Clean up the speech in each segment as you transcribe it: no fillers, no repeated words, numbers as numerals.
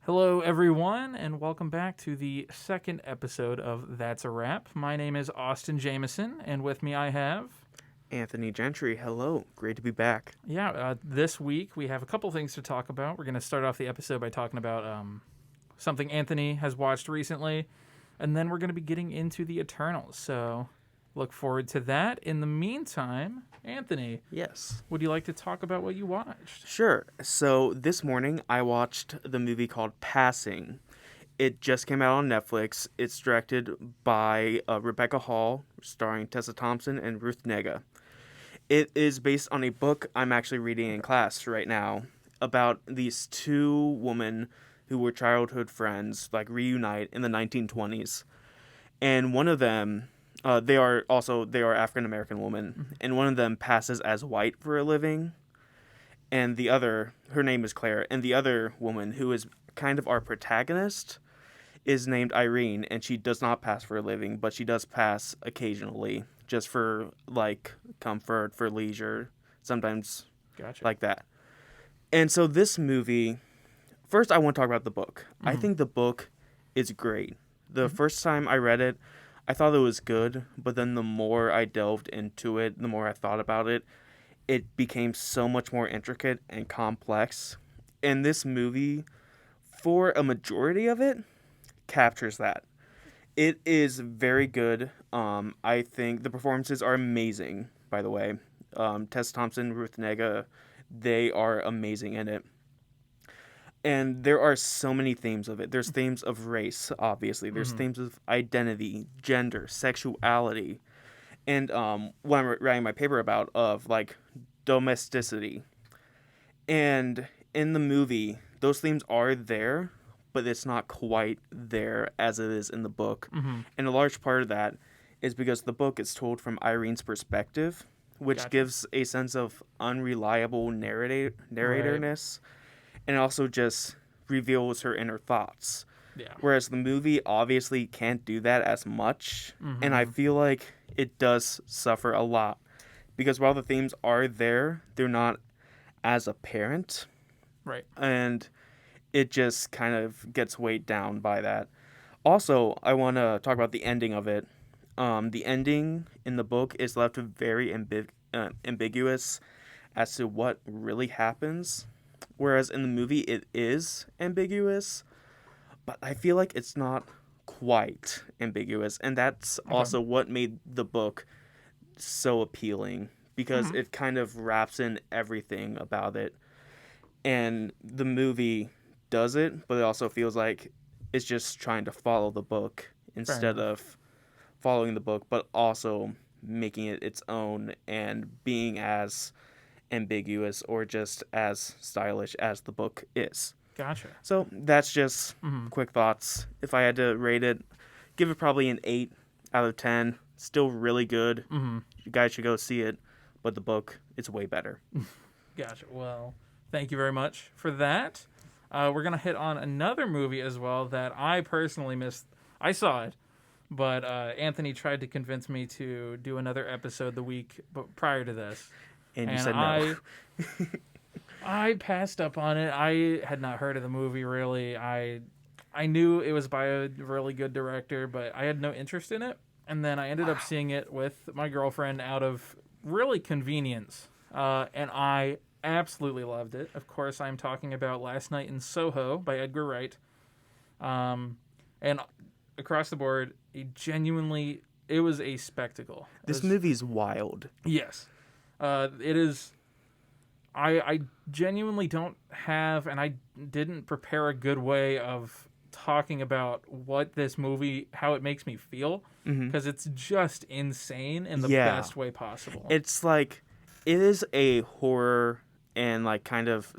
Hello, everyone, and welcome back to the second episode of That's a Wrap. My name is Austin Jameson, and with me I have. Anthony Gentry, hello. Great to be back. This week we have a couple things to talk about. We're going to start off the episode by talking about something Anthony has watched recently, and then we're going to be getting into the Eternals. So look forward to that. In the meantime, Anthony, Yes. would you like to talk about what you watched? Sure. So this morning I watched the movie called Passing. It just came out on Netflix. It's directed by Rebecca Hall, starring Tessa Thompson and Ruth Negga. It is based on a book I'm actually reading in class right now about these two women who were childhood friends, reunite in the 1920s. And one of them, they are African American women, and one of them passes as white for a living, and the other, her name is Claire, and the other woman, who is kind of our protagonist, is named Irene, and she does not pass for a living, but she does pass occasionally, just for comfort, for leisure, sometimes Gotcha. like that. And so this movie, first I want to talk about the book. I think the book is great. The first time I read it, I thought it was good, but then the more I delved into it, the more I thought about it, it became so much more intricate and complex. And this movie, for a majority of it, captures that. It is very good. I think the performances are amazing, by the way. Tess Thompson, Ruth Negga, they are amazing in it. And there are so many themes of it. There's themes of race, obviously. There's themes of identity, gender, sexuality, and what I'm writing my paper about of domesticity. And in the movie, those themes are there, but it's not quite there as it is in the book. And a large part of that is because the book is told from Irene's perspective, which Gotcha. gives a sense of unreliable narratorness, and also just reveals her inner thoughts. Yeah. Whereas the movie obviously can't do that as much, and I feel like it does suffer a lot. Because while the themes are there, they're not as apparent, Right. and it just kind of gets weighed down by that. Also, I want to talk about the ending of it. The ending in the book is left very ambiguous as to what really happens, whereas in the movie it is ambiguous, but I feel like it's not quite ambiguous, and that's also what made the book so appealing, because it kind of wraps in everything about it, and the movie does it, but it also feels like it's just trying to follow the book instead of following the book, but also making it its own and being as ambiguous or just as stylish as the book is. Gotcha. So that's just quick thoughts. If I had to rate it, give it probably an 8 out of 10. Still really good. You guys should go see it, but the book, it's way better. Gotcha. Well, thank you very much for that. We're going to hit on another movie as well that I personally missed. I saw it, but Anthony tried to convince me to do another episode the week prior to this. And you said no. I passed up on it. I had not heard of the movie, really. I knew it was by a really good director, but I had no interest in it. And then I ended up seeing it with my girlfriend out of really convenience. And I absolutely loved it. Of course, I'm talking about Last Night in Soho by Edgar Wright. And across the board, it was a spectacle. This movie's wild. Yes. It is. I genuinely don't have, and I didn't prepare a good way of talking about what this movie, how it makes me feel, because it's just insane in the best way possible. It's like, it is a horror and kind of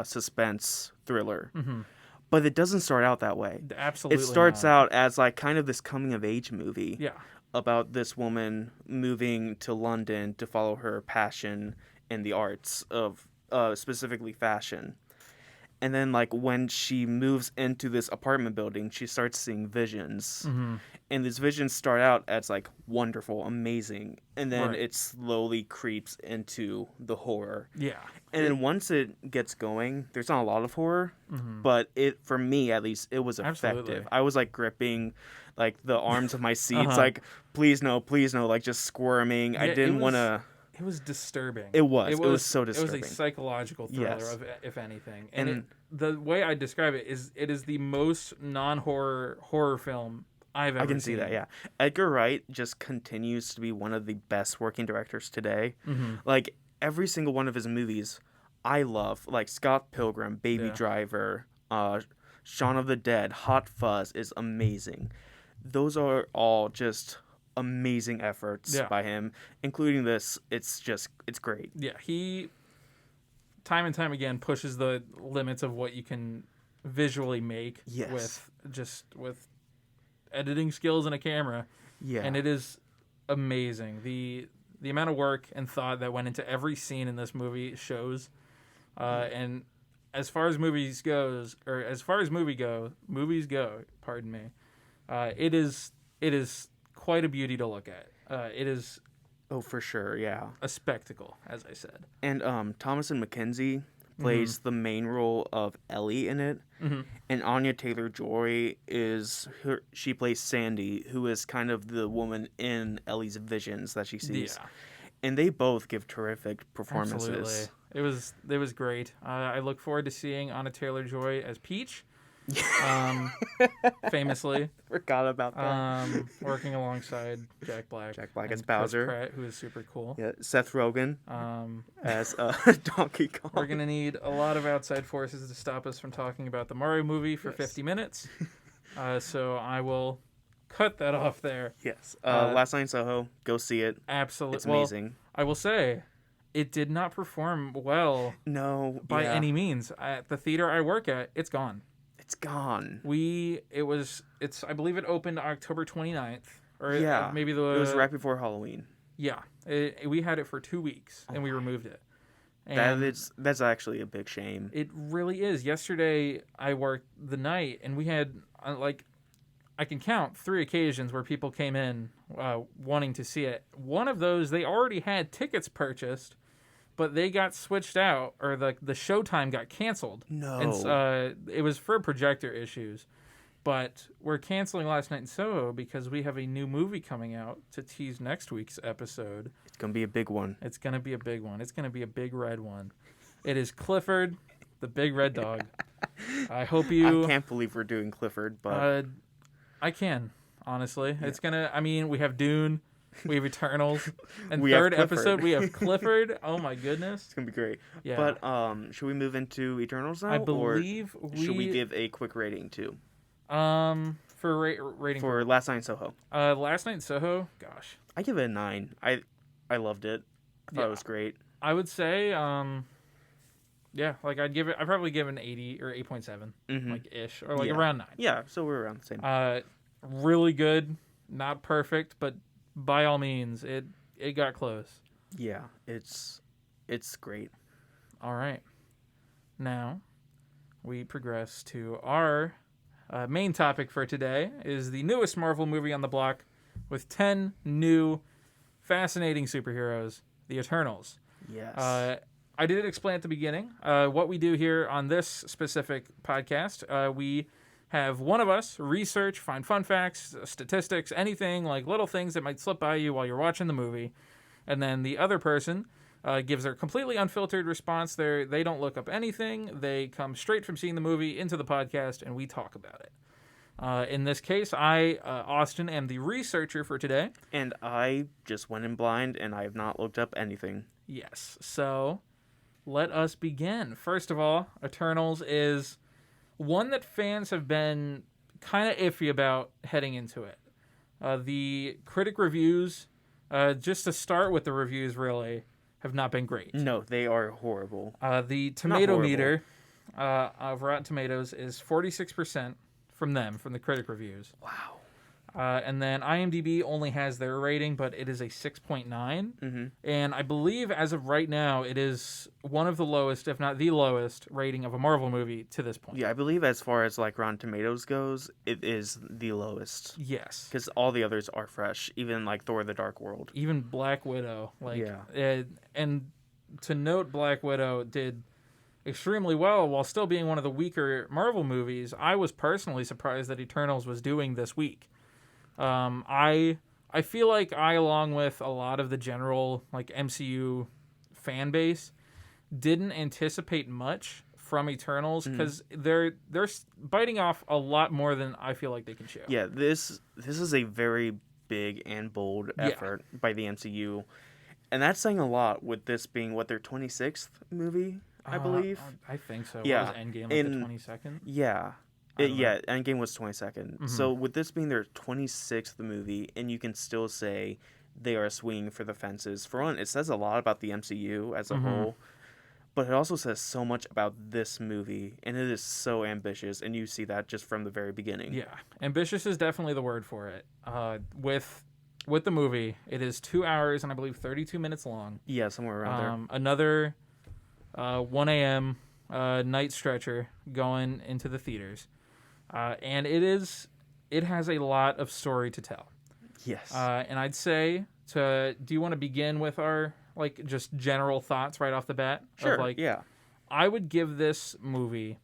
suspense thriller. But it doesn't start out that way. Absolutely It starts not. out as kind of this coming of age movie. Yeah. About this woman moving to London to follow her passion in the arts of specifically fashion. And then, like, when she moves into this apartment building, she starts seeing visions. Mm-hmm. And these visions start out as, like, wonderful, amazing. And then Right. it slowly creeps into the horror. Yeah. And then once it gets going, there's not a lot of horror. Mm-hmm. But for me, at least, it was effective. Absolutely. I was, like, gripping, like, the arms of my seats. Uh-huh. Like, please no, like, just squirming. I Yeah, didn't want to... It was disturbing. It was so It was disturbing. a psychological thriller, Yes. if anything. And the way I describe it is the most non-horror horror film I've ever I can seen. see that, yeah. Edgar Wright just continues to be one of the best working directors today. Mm-hmm. Like, every single one of his movies, I love. Like, Scott Pilgrim, Baby Yeah. Driver, Shaun of the Dead, Hot Fuzz is amazing. Those are all just amazing efforts Yeah. by him, including this. It's great. Yeah, he time and time again pushes the limits of what you can visually make Yes. with editing skills and a camera, Yeah. and it is amazing. The amount of work and thought that went into every scene in this movie shows. And as far as movies go, pardon me, it is quite a beauty to look at. It is Oh, for sure, yeah. a spectacle, as I said. And Thomasin McKenzie plays the main role of Ellie in it. Mm-hmm. And Anya Taylor-Joy she plays Sandy, who is kind of the woman in Ellie's visions that she sees. Yeah. And they both give terrific performances. Absolutely. It was great. I look forward to seeing Anya Taylor-Joy as Peach, famously. Forgot about that. Working alongside Jack Black. Jack Black and as Bowser. Chris Pratt, who is super cool. Yeah, Seth Rogen as Donkey Kong. We're going to need a lot of outside forces to stop us from talking about the Mario movie for 50 minutes. So I will cut that off there. Yes. Last Night in Soho, go see it. Absolutely. It's amazing. Well, I will say, it did not perform well No, by any means. At the theater I work at, it's gone. It's gone. I believe it opened October 29th. Or Yeah. maybe It was right before Halloween. Yeah. We had it for 2 weeks, and we removed it. That's And actually a big shame. it really is. Yesterday, I worked the night, and we had, I can count 3 occasions where people came in wanting to see it. One of those, they already had tickets purchased, but they got switched out, or the showtime got canceled. No. And it was for projector issues. But we're canceling Last Night in Soho because we have a new movie coming out to tease next week's episode. It's going to be a big one. It's going to be a big one. It's going to be a big red one. It is Clifford, the big red dog. I hope you... I can't believe we're doing Clifford, but... I can, honestly. Yeah. It's going to... I mean, we have Dune, we have Eternals, and we third have episode, we have Clifford. Oh, my goodness. It's going to be great. Yeah. But should we move into Eternals now? I believe should we give a quick rating, too? For rating... For Last Night in Soho. Last Night in Soho, gosh. I give it a 9. I loved it. I thought it was great. I would say, yeah, like I'd probably give it an 80 or 8.7, like ish, or like around 9. Yeah, so we're around the same. Really good, not perfect, but by all means, it got close. Yeah, it's great. All right, now we progress to our main topic for today is the newest Marvel movie on the block with 10 new fascinating superheroes, the Eternals. Yes. I did explain at the beginning what we do here on this specific podcast. We have one of us research, find fun facts, statistics, anything like little things that might slip by you while you're watching the movie. And then the other person gives their completely unfiltered response. They don't look up anything. They come straight from seeing the movie into the podcast, and we talk about it. In this case, I, Austin, am the researcher for today. And I just went in blind, and I have not looked up anything. Yes, so let us begin. First of all, Eternals is one that fans have been kind of iffy about heading into it. The critic reviews, just to start with the reviews really, have not been great. No, they are horrible. The tomato meter of Rotten Tomatoes is 46% from the critic reviews. Wow. And then IMDb only has their rating, but it is a 6.9. Mm-hmm. And I believe as of right now, it is one of the lowest, if not the lowest, rating of a Marvel movie to this point. Yeah, I believe as far as like Rotten Tomatoes goes, it is the lowest. Yes. Because all the others are fresh, even like Thor: The Dark World. Even Black Widow. Yeah. And to note, Black Widow did extremely well while still being one of the weaker Marvel movies. I was personally surprised that Eternals was doing this week. I feel like I, along with a lot of the general like MCU fan base, didn't anticipate much from Eternals because they're biting off a lot more than I feel like they can show. Yeah, this is a very big and bold effort by the MCU, and that's saying a lot with this being what their 26th movie, I believe. I think so. Yeah, What was Endgame, like the 22nd? Yeah. Endgame was 22nd. Mm-hmm. So with this being their 26th movie, and you can still say they are swinging for the fences. For one, it says a lot about the MCU as a whole, but it also says so much about this movie, and it is so ambitious, and you see that just from the very beginning. Yeah, ambitious is definitely the word for it. With the movie, it is 2 hours and I believe 32 minutes long. Yeah, somewhere around there. Another 1 a.m. Night stretcher going into the theaters. And it has a lot of story to tell. Yes. And I'd say do you want to begin with our like just general thoughts right off the bat? Sure. Yeah. I would give this movie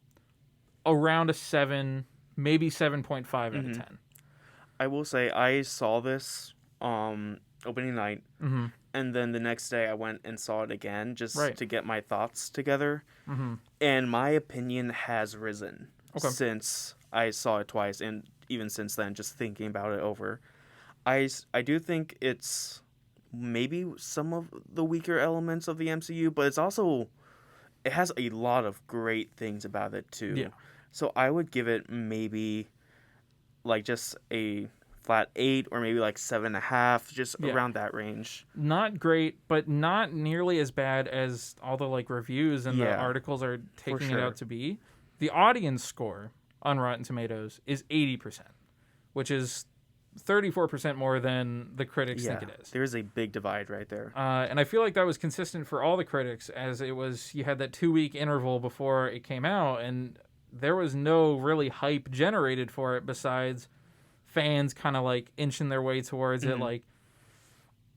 around a 7, maybe 7.5 out of 10. I will say I saw this opening night, and then the next day I went and saw it again just to get my thoughts together. And my opinion has risen since I saw it twice, and even since then, just thinking about it over. I do think it's maybe some of the weaker elements of the MCU, but it has a lot of great things about it too. Yeah. So I would give it maybe like just a flat 8 or maybe like 7.5, just around that range. Not great, but not nearly as bad as all the like reviews and the articles are taking it out to be. The audience score on Rotten Tomatoes is 80%, which is 34% more than the critics think it is. There's a big divide right there. And I feel like that was consistent for all the critics, as you had that 2-week interval before it came out, and there was no really hype generated for it besides fans kind of like inching their way towards it, like,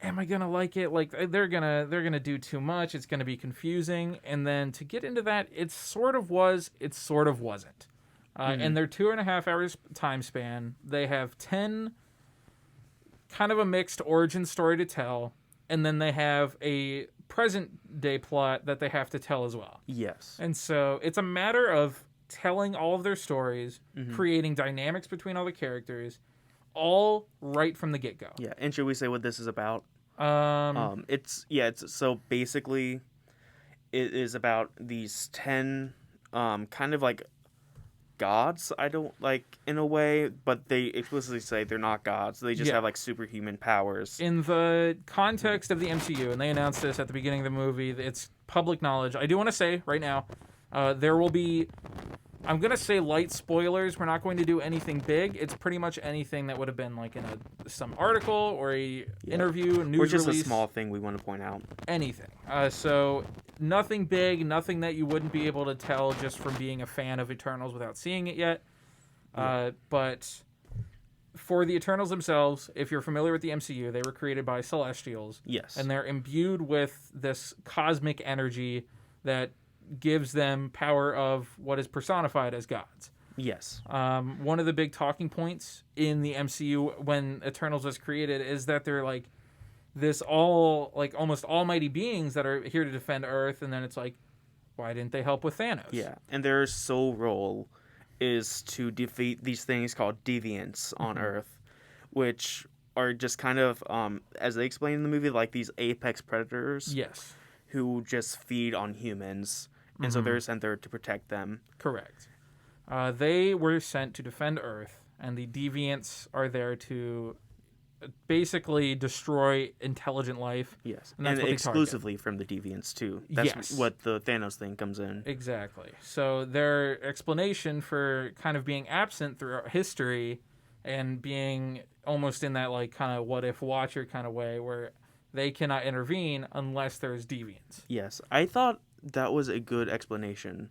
am I gonna like it? Like they're gonna do too much. It's gonna be confusing. And then to get into that, it sort of was. It sort of wasn't. And their 2.5 hours time span, they have 10 kind of a mixed origin story to tell, and then they have a present day plot that they have to tell as well. Yes. And so it's a matter of telling all of their stories, creating dynamics between all the characters, all right from the get-go. Yeah, and should we say what this is about? It's so basically it is about these 10 kind of like gods, I don't like in a way, but they explicitly say they're not gods. They just have like superhuman powers. In the context of the MCU, and they announced this at the beginning of the movie, it's public knowledge. I do want to say right now, there will be, I'm going to say light spoilers. We're not going to do anything big. It's pretty much anything that would have been like in some article or a interview, a news or just release. A small thing we want to point out. Anything. So nothing big, nothing that you wouldn't be able to tell just from being a fan of Eternals without seeing it yet. But for the Eternals themselves, if you're familiar with the MCU, they were created by Celestials. Yes. And they're imbued with this cosmic energy that gives them power of what is personified as gods. Yes. One of the big talking points in the MCU when Eternals was created is that they're like this almost almighty beings that are here to defend Earth, and then it's like, why didn't they help with Thanos? Yeah, and their sole role is to defeat these things called deviants on Earth, which are just kind of, as they explain in the movie, like these apex predators. Yes. Who just feed on humans, and so they're sent there to protect them. Correct. They were sent to defend Earth, and the deviants are there to basically destroy intelligent life. Yes, and that's what exclusively from the deviants too. That's what the Thanos thing comes in. Exactly. So their explanation for kind of being absent throughout history and being almost in that like kind of what if watcher kind of way where they cannot intervene unless there's deviants. Yes, I thought that was a good explanation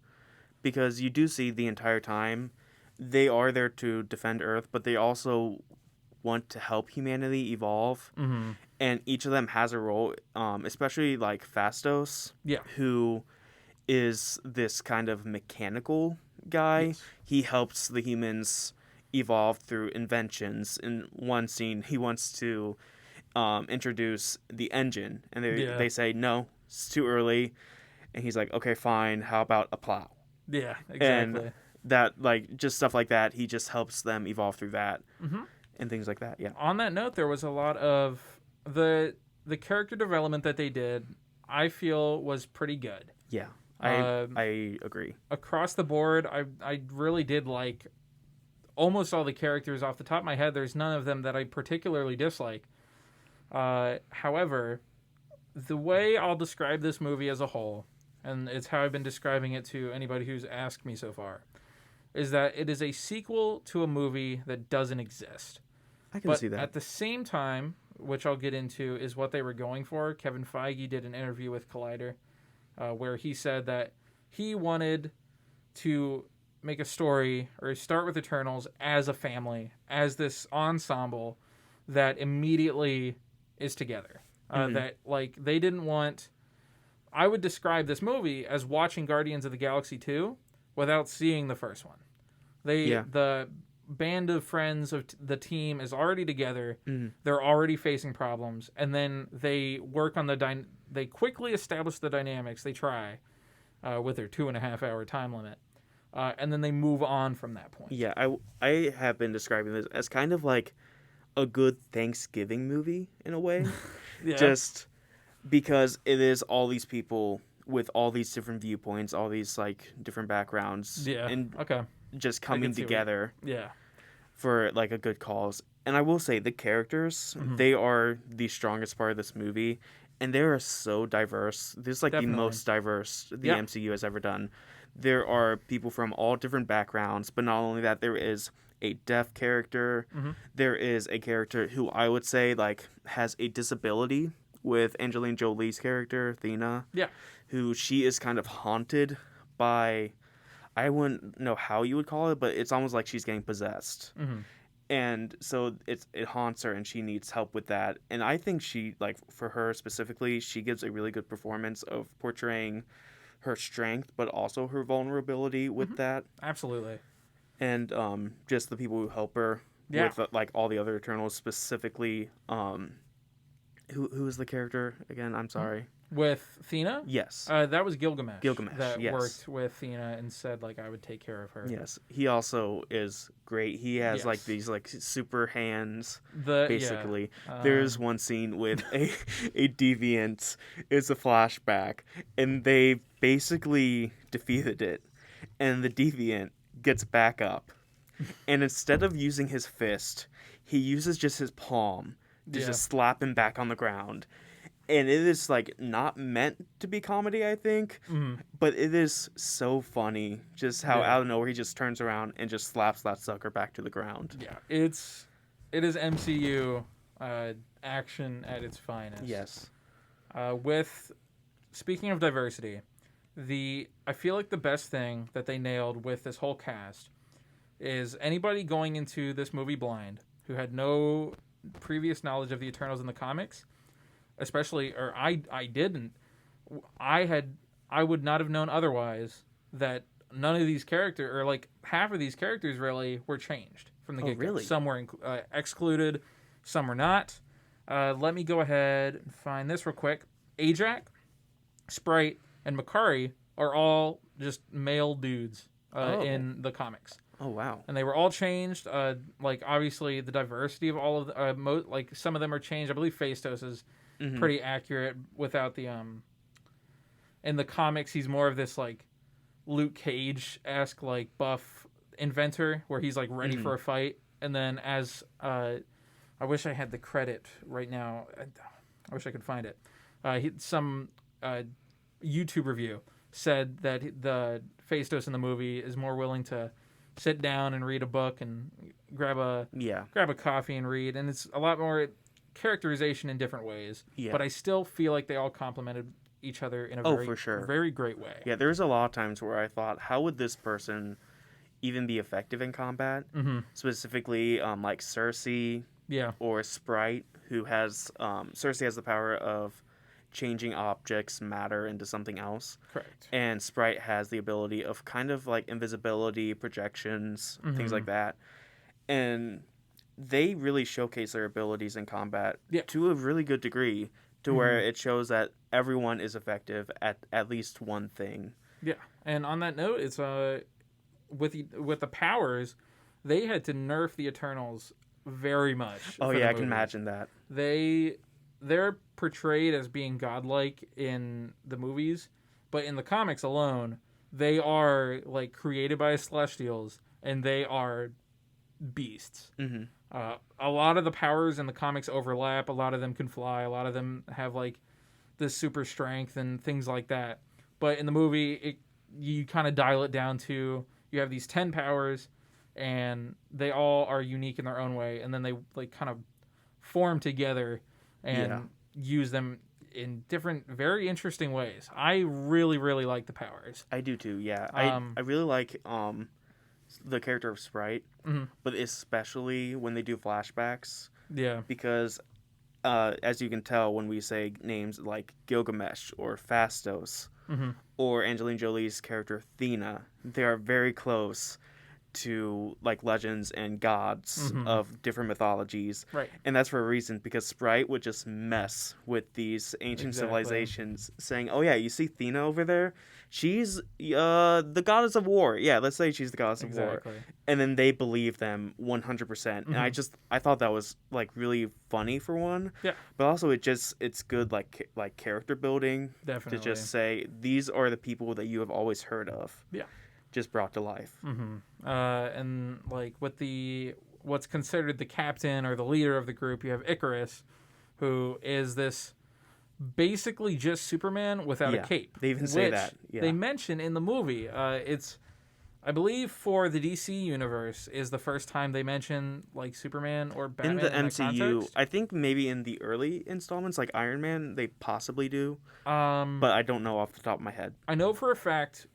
because you do see the entire time they are there to defend Earth, but they also want to help humanity evolve, Mm-hmm. and each of them has a role. Especially like Fastos, Yeah. who is this kind of mechanical guy. Yes. He helps the humans evolve through inventions. In one scene, he wants to introduce the engine, and Yeah. they say no, it's too early, and he's like, okay, fine. How about a plow? Yeah. And Exactly. that like just stuff like that. He just helps them evolve through that Mm-hmm. and things like that. Yeah, On that note, there was a lot of the character development that they did. I feel was pretty good. yeah. Um, I agree. Across the board, I really did like almost all the characters off the top of my head. There's none of them that I particularly dislike. However, the way I'll describe this movie as a whole, and it's how I've been describing it to anybody who's asked me so far, is that it is a sequel to a movie that doesn't exist. I can But see that. at the same time, which I'll get into, is what they were going for. Kevin Feige did an interview with Collider where he said that he wanted to make a story or start with Eternals as a family, as this ensemble that immediately is together. That like they didn't want. I would describe this movie as watching Guardians of the Galaxy 2 without seeing the first one. The band of friends of the team is already together. They're already facing problems, and then they work on they quickly establish the dynamics. They try with their 2.5 hour time limit, and then they move on from that point. Yeah, I have been describing this as kind of like a good Thanksgiving movie in a way. Yeah. Just because it is all these people with all these different viewpoints, all these like different backgrounds, Yeah. and Okay. just coming see what you- together Yeah. for like a good cause. And I will say the characters, they are the strongest part of this movie, and they are so diverse. This is like Definitely. the most diverse the Yeah. MCU has ever done. There are people from all different backgrounds, but not only that, there is a deaf character. There is a character who I would say like has a disability with Angelina Jolie's character, Athena. Yeah. Who she is kind of haunted by, I wouldn't know how you would call it, but it's almost like she's getting possessed. And so it haunts her and she needs help with that. And I think she, like for her specifically, she gives a really good performance of portraying her strength but also her vulnerability with that. Absolutely. And just the people who help her Yeah. with like all the other Eternals, specifically who is the character again? I'm sorry. With Thena? Yes. That was Gilgamesh. Gilgamesh, That yes. worked with Thena and said like I would take care of her. Yes, he also is great. He has like Yes. these like super hands, The basically. Yeah. There's one scene with a deviant. It's a flashback, and they basically defeated it, and the deviant gets back up, and instead of using his fist, he uses just his palm to Yeah. just slap him back on the ground. And it is like not meant to be comedy, I think, but it is so funny just how Yeah. out of nowhere he just turns around and just slaps that sucker back to the ground. Yeah. It is MCU action at its finest. Yes. With speaking of diversity, I feel like the best thing that they nailed with this whole cast is anybody going into this movie blind who had no previous knowledge of the Eternals in the comics, especially, or I didn't, I would not have known otherwise that none of these characters, or like half of these characters really, were changed from the Oh, get-go. really? Some were excluded, some were not. Let me go ahead and find this real quick. Ajak, Sprite, and Makari are all just male dudes in the comics. Oh, wow. And they were all changed. Like obviously the diversity of all of the, like some of them are changed. I believe Phastos is pretty accurate without the in the comics he's more of this like Luke Cage-esque like buff inventor where he's like ready for a fight. And then as I wish I had the credit right now. I wish I could find it. Some YouTube review said that the Phastos in the movie is more willing to sit down and read a book and grab a Yeah. grab a coffee and read, and it's a lot more characterization in different ways. Yeah. But I still feel like they all complemented each other in a Oh, very for sure. very great way. Yeah, there's a lot of times where I thought, how would this person even be effective in combat? Mm-hmm. Specifically, like Cersei Yeah. or Sprite, who has Cersei has the power of changing objects, matter into something else, Correct. and Sprite has the ability of kind of like invisibility, projections, things Mm-hmm. like that, and they really showcase their abilities in combat Yeah. to a really good degree, to Mm-hmm. where it shows that everyone is effective at least one thing. Yeah. And on that note, it's with the powers, they had to nerf the Eternals very much. Oh for yeah, the I can movie. imagine that. They're portrayed as being godlike in the movies, but in the comics alone, they are like created by celestials, and they are beasts. Hmm. A lot of the powers in the comics overlap. A lot of them can fly. A lot of them have like this super strength and things like that. But in the movie, you kind of dial it down to you have these 10 powers, and they all are unique in their own way, and then they like kind of form together and Yeah. use them in different, very interesting ways. I really, really like the powers. I do too. Yeah, Um, I really like the character of Sprite, Mhm. but especially when they do flashbacks, Yeah. because as you can tell when we say names like Gilgamesh or Fastos Hmm. or Angelina Jolie's character Athena, they are very close to like legends and gods Mhm. of different mythologies. Right. And that's for a reason, because Sprite would just mess with these ancient Exactly. civilizations, saying, "Oh yeah, you see Athena over there? She's the goddess of war. Yeah, let's say she's the goddess of war." Exactly. And then they believe them 100%. And Mhm. I thought that was like really funny for one. Yeah. But also it's good like character building Definitely. to just say these are the people that you have always heard of. Yeah. Just brought to life. Mm-hmm. And like with what's considered the captain or the leader of the group, you have Icarus, who is this basically just Superman without Yeah, a cape. they even say which that, yeah. they mention in the movie. It's, I believe, for the DC universe, is the first time they mention like Superman or Batman In the that MCU, context. I think maybe in the early installments, like Iron Man, they possibly do, Um, but I don't know off the top of my head. I know for a fact,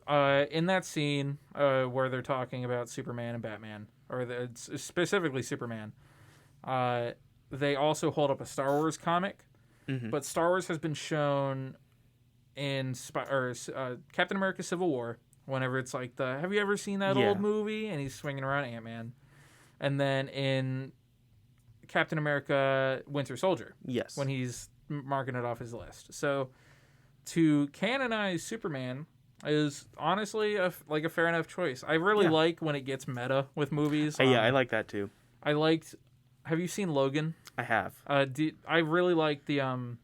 in that scene where they're talking about Superman and Batman, or specifically Superman, they also hold up a Star Wars comic. Hmm. But Star Wars has been shown in Captain America: Civil War. Whenever it's like have you ever seen that Yeah. old movie? And he's swinging around Ant-Man. And then in Captain America: Winter Soldier, Yes. when he's marking it off his list. So to canonize Superman is honestly a fair enough choice. I really Yeah. like when it gets meta with movies. Yeah, I like that too. I liked. Have you seen Logan? I have. I really like the Oh,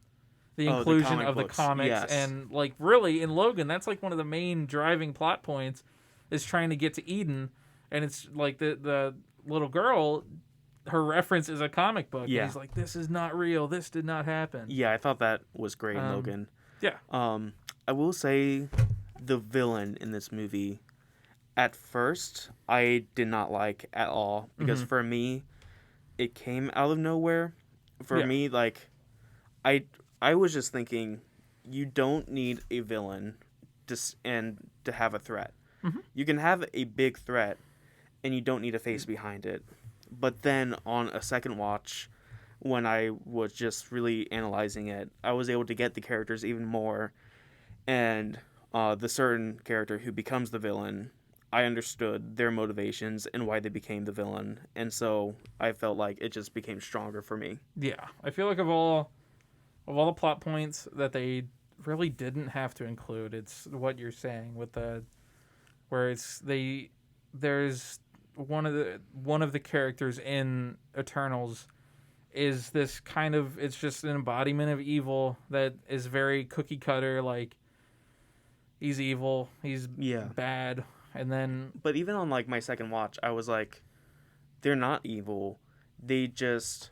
the inclusion comic of the books, comics, yes. and like really in Logan, that's like one of the main driving plot points is trying to get to Eden, and it's like the little girl, her reference is a comic book. Yeah. And he's like, this is not real. This did not happen. Yeah, I thought that was great in Um, Logan. Yeah. I will say the villain in this movie, at first, I did not like at all, because Mhm. for me, it came out of nowhere. For Yeah. me, like, I was just thinking, you don't need a villain to have a threat. Mhm. You can have a big threat, and you don't need a face behind it. But then on a second watch, when I was just really analyzing it, I was able to get the characters even more, and the certain character who becomes the villain, I understood their motivations and why they became the villain, and so I felt like it just became stronger for me. Yeah. I feel like of all the plot points that they really didn't have to include, it's what you're saying with where there's one of the characters in Eternals is this kind of, it's just an embodiment of evil that is very cookie cutter, like he's evil, he's Yeah. bad, and then But even on like my second watch, I was like, they're not evil. They just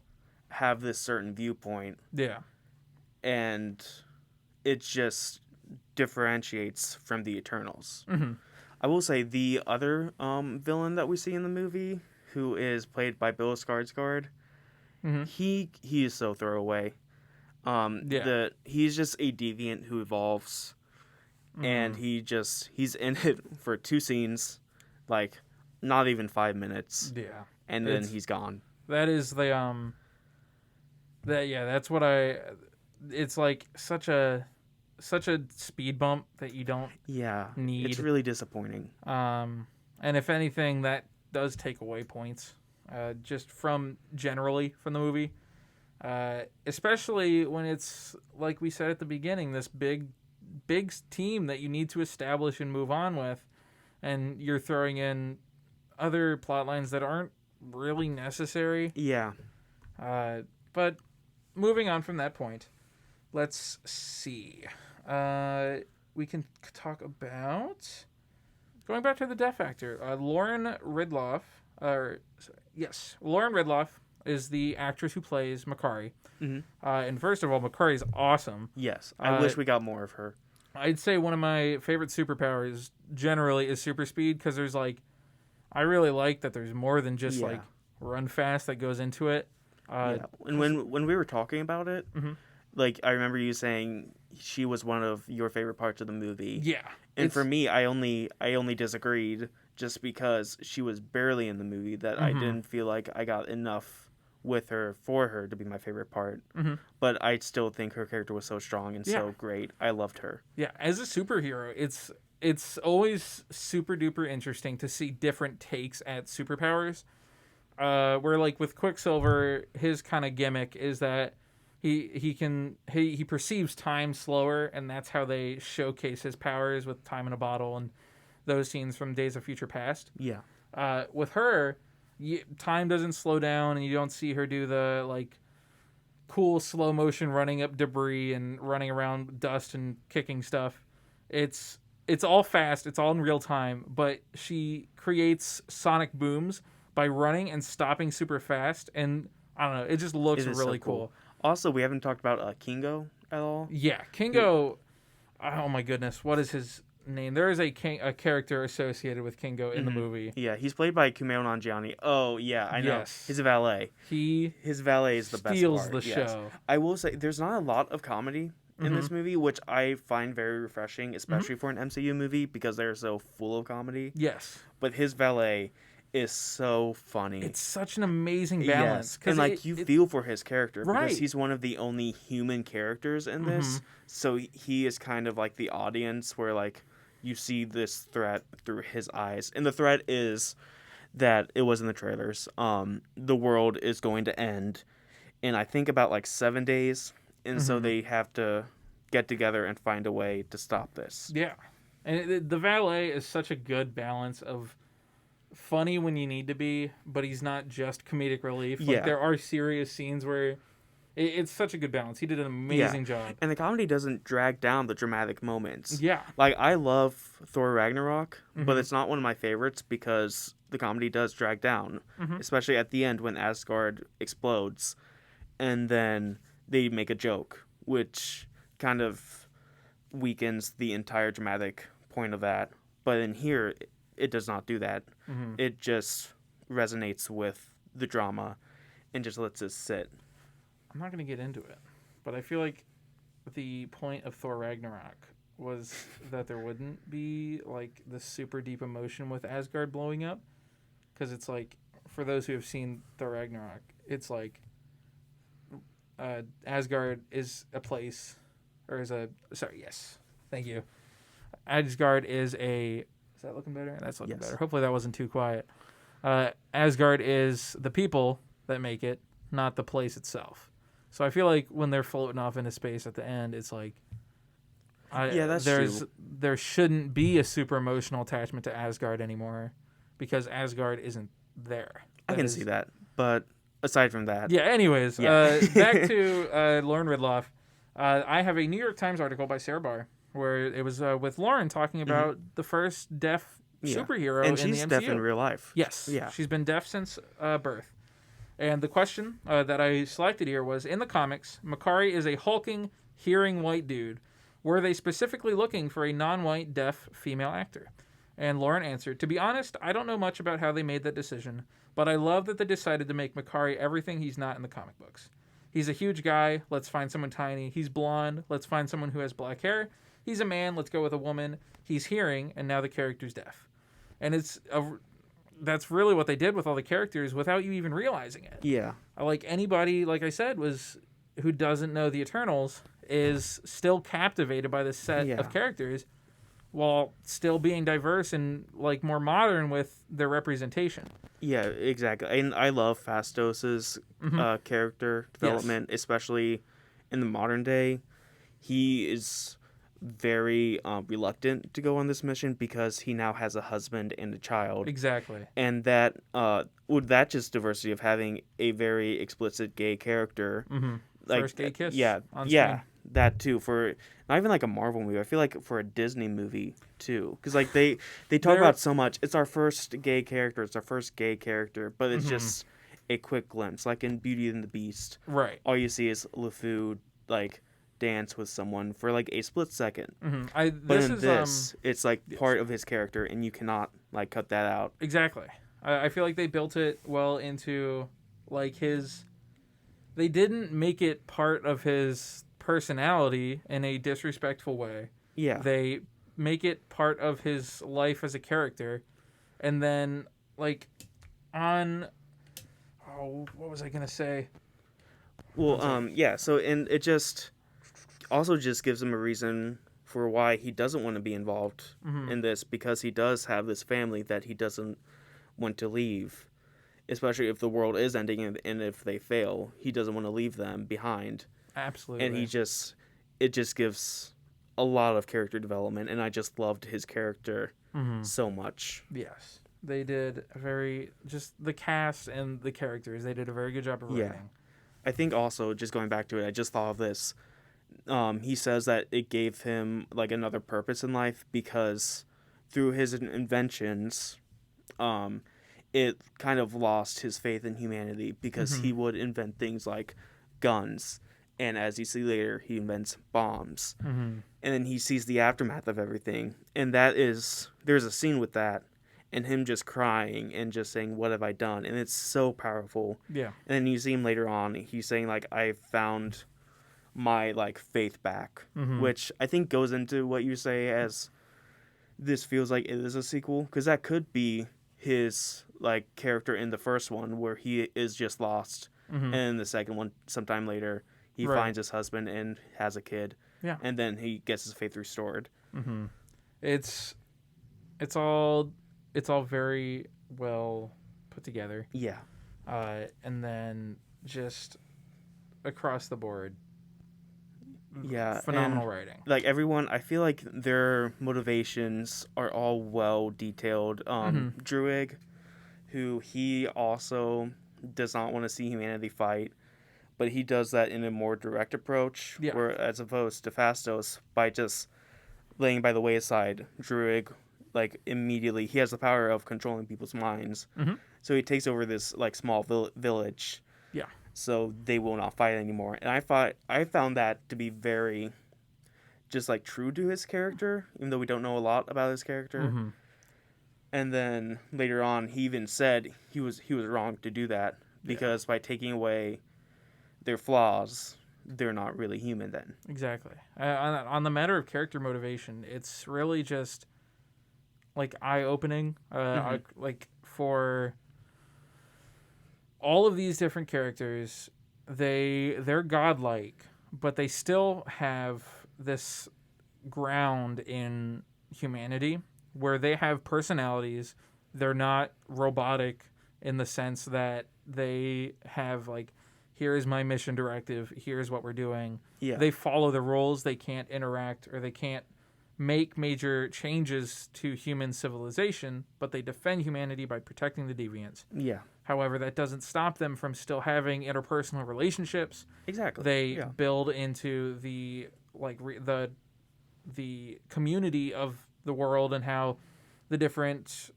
have this certain viewpoint, yeah. and it just differentiates from the Eternals. Hmm. I will say the other villain that we see in the movie, who is played by Bill Skarsgård, Mm-hmm. he is so throwaway. Yeah. He's just a deviant who evolves, and Mm. he's in it for 2 scenes, like not even 5 minutes, Yeah. and then he's gone. That is the that's what I. It's like such a speed bump that you don't Yeah, it's need. really disappointing. And if anything, that does take away points, just from generally from the movie, especially when it's like we said at the beginning, this big team that you need to establish and move on with, and you're throwing in other plot lines that aren't really necessary. Yeah, But moving on from that point, let's see. We can talk about going back to the deaf actor, Lauren Ridloff. Lauren Ridloff is the actress who plays Makari. hmm And first of all, Makari is awesome. yes. I wish we got more of her. I'd say one of my favorite superpowers generally is super speed because there's like, I really like that there's more than just Yeah. like run fast that goes into it. Yeah, and when we were talking about it, Mhm. like I remember you saying she was one of your favorite parts of the movie. Yeah, And for me, I only disagreed just because she was barely in the movie that I Mhm. didn't feel like I got enough with her for her to be my favorite part. Mhm. But I still think her character was so strong and Yeah. so great. I loved her. Yeah, as a superhero, it's always super duper interesting to see different takes at superpowers. Where like with Quicksilver, his kind of gimmick is that he perceives time slower, and that's how they showcase his powers with time in a bottle and those scenes from Days of Future Past. Yeah. With her, time doesn't slow down, and you don't see her do the like cool slow motion running up debris and running around dust and kicking stuff. It's all fast, it's all in real time, but she creates sonic booms by running and stopping super fast, and I don't know, it just looks It is really so cool. cool. Also, we haven't talked about Kingo at all. Yeah, Kingo. Oh my goodness, what is his name? There is a character associated with Kingo in the movie. Yeah, he's played by Kumail Nanjiani. Oh, yeah, I know. Yes. His valet. He His valet is the best steals part. the yes. show. I will say there's not a lot of comedy in this movie, which I find very refreshing, especially for an MCU movie because they're so full of comedy. Yes, But his valet is so funny. it's such an amazing balance. Yes. And like you feel for his character Right. because he's one of the only human characters in this. So he is kind of like the audience where like you see this threat through his eyes. And the threat is that it was in the trailers. The world is going to end in I think about like 7 days. And so they have to get together and find a way to stop this. Yeah, and the valet is such a good balance of funny when you need to be, but he's not just comedic relief. Like, Yeah. there are serious scenes where it's such a good balance. He did an amazing job. And the comedy doesn't drag down the dramatic moments. Yeah, Like, I love Thor Ragnarok, but it's not one of my favorites because the comedy does drag down, especially at the end when Asgard explodes, and then they make a joke, which kind of weakens the entire dramatic point of that. But in here, it does not do that. It just resonates with the drama and just lets it sit. I'm not going to get into it, but I feel like the point of Thor Ragnarok was that there wouldn't be like this super deep emotion with Asgard blowing up, because it's like, for those who have seen Thor Ragnarok, it's like Asgard is a place, or is a sorry, yes, thank you. Asgard is a. Is that looking better? That's looking Yes. better. Hopefully that wasn't too quiet. Asgard is the people that make it, not the place itself. So I feel like when they're floating off into space at the end, it's like, That's true. there shouldn't be a super emotional attachment to Asgard anymore, because Asgard isn't there. I can see that. But aside from that, Yeah. Anyways, Yeah. back to Lauren Ridloff. I have a New York Times article by Sarah Barr where it was with Lauren talking about the first deaf superhero and in the she's MCU. deaf in real life. Yes. Yeah. She's been deaf since birth. And the question that I selected here was, in the comics, Makari is a hulking, hearing white dude. Were they specifically looking for a non-white, deaf female actor? And Lauren answered, "To be honest, I don't know much about how they made that decision, but I love that they decided to make Makari everything he's not in the comic books. He's a huge guy, let's find someone tiny. He's blonde, let's find someone who has black hair. He's a man, let's go with a woman. He's hearing, and now the character's deaf." And that's really what they did with all the characters without you even realizing it. Yeah. Like anybody, like I said, who doesn't know the Eternals is still captivated by this set of characters while still being diverse and like more modern with their representation. Yeah, exactly. And I love Phastos's character development, especially in the modern day. He is very reluctant to go on this mission because he now has a husband and a child. Exactly. And that with that just diversity of having a very explicit gay character, like First gay kiss. On yeah, screen. that too, for not even like a Marvel movie. I feel like for a Disney movie too, because like they talk about so much. It's our first gay character. It's our first gay character, but it's just a quick glimpse, like in Beauty and the Beast. Right. All you see is LeFou like dance with someone for like a split second. But in this, it's like part of his character, and you cannot like cut that out. Exactly. I feel like they built it well into like they didn't make it part of his personality in a disrespectful way. Yeah. They make it part of his life as a character. And then like what was I going to say? Well, yeah, so and it just also just gives him a reason for why he doesn't want to be involved in this, because he does have this family that he doesn't want to leave. Especially if the world is ending and if they fail, he doesn't want to leave them behind. Absolutely. And it just gives a lot of character development, and I just loved his character so much. Yes. They did just the cast and the characters, they did a very good job of writing. Yeah. I think also, just going back to it, I just thought of this. He says that it gave him like another purpose in life because through his inventions, it kind of lost his faith in humanity because he would invent things like guns, and as you see later, he invents bombs, and then he sees the aftermath of everything, and there's a scene with that, and him just crying and just saying, "What have I done?" And it's so powerful. Yeah. And then you see him later on, he's saying like, "I found my like faith back," which I think goes into what you say as this feels like it is a sequel, because that could be his like character in the first one where he is just lost, and in the second one sometime later he finds his husband and has a kid, and then he gets his faith restored. It's all very well put together, and then just across the board, phenomenal writing. Like everyone, I feel like their motivations are all well detailed. Druig, who he also does not want to see humanity fight, but he does that in a more direct approach, where as opposed to Phastos, by just laying by the wayside, Druig like immediately he has the power of controlling people's minds, so he takes over this like small village. So they will not fight anymore. And I found that to be very just like true to his character, even though we don't know a lot about his character. And then later on, he even said he was wrong to do that, because by taking away their flaws, they're not really human then. Exactly. On the matter of character motivation, it's really just like eye-opening, like for all of these different characters. They're godlike, but they still have this ground in humanity where they have personalities. They're not robotic in the sense that they have like, here is my mission directive, here's what we're doing. They follow the rules. They can't interact, or they can't make major changes to human civilization, but they defend humanity by protecting the deviants. However, that doesn't stop them from still having interpersonal relationships. Exactly. They build into the the community of the world and how the different